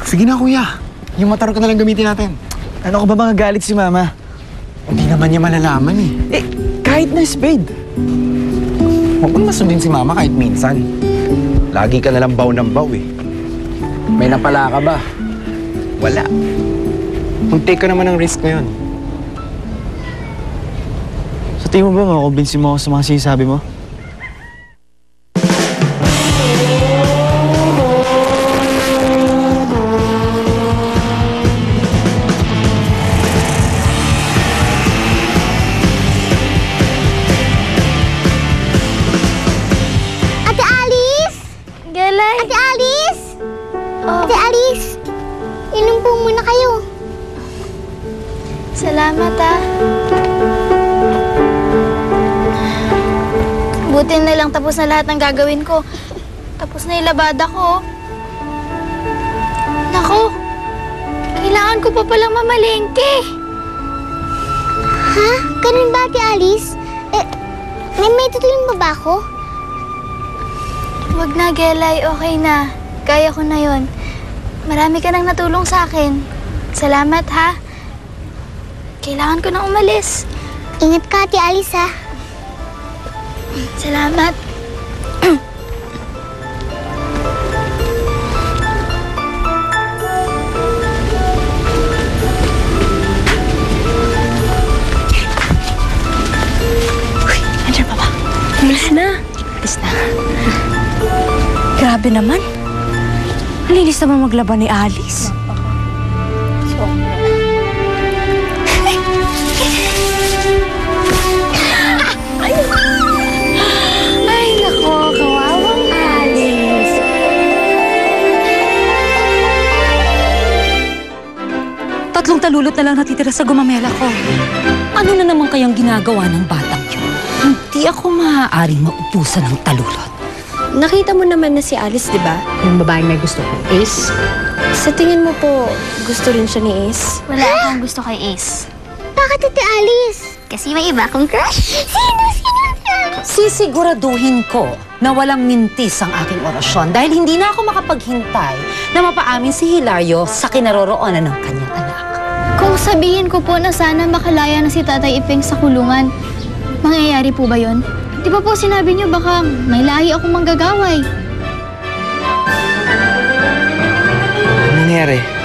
Sige na, kuya. Yung motor ko na lang gamitin natin. Ano ka ba mga galit si Mama? Hindi naman niya malalaman eh. Eh, kahit na spade. Huwag mo masundin si Mama kahit minsan. Lagi ka nalang baw ng baw eh. May napala ka ba? Wala. Mag-take ka naman ng risk ngayon. Sa tingin mo ba makukumbinsi mo ako sa mga sinasabi mo? Ate Alice! Gelay! Ate Alice! Oh, Ate Alice! Inom po muna kayo. salamat ah. Buti na lang tapos na lahat ng gagawin ko. Tapos na yung labada ko. Naku! Kailangan ko pa palang mamalengke. Ha? Ganun ba, Ate Alice? May tutulong ba ba ako? Wag na, Gelay. Okay na. Kaya ko na yon. Marami ka nang natulong sa akin. Salamat, ha? Kailangan ko na umalis. Ingat ka, Ate Alice, ha? Salamat. Uy, andyan pa ba? Alis na. Alis na. Grabe naman. Ang linis naman maglaban ni Alice. Ay, nako, kawawang Alice. Tatlong talulot na lang natitira sa gumamela ko. Ano na naman kayang ginagawa ng batang yun? Hindi ako maaaring maubusan ng talulot. Nakita mo naman na si Alice, di ba? Yung babaeng may gusto kong Ace. Sa tingin mo po, gusto rin siya ni Ace? Wala akong gusto kay Ace. Bakit, Ate Alice? Kasi may iba akong crush. Sino, Ate Alice? Sisiguraduhin ko na walang mintis ang aking orasyon dahil hindi na ako makapaghintay na mapaamin si Hilario sa kinaroroonan ng kanyang anak. Kung sabihin ko po na sana makalaya na si Tatay Ipeng sa kulungan, mangyayari po ba yon? Di ba po sinabi niyo baka may lahi akong manggagaway? Ano nangyari?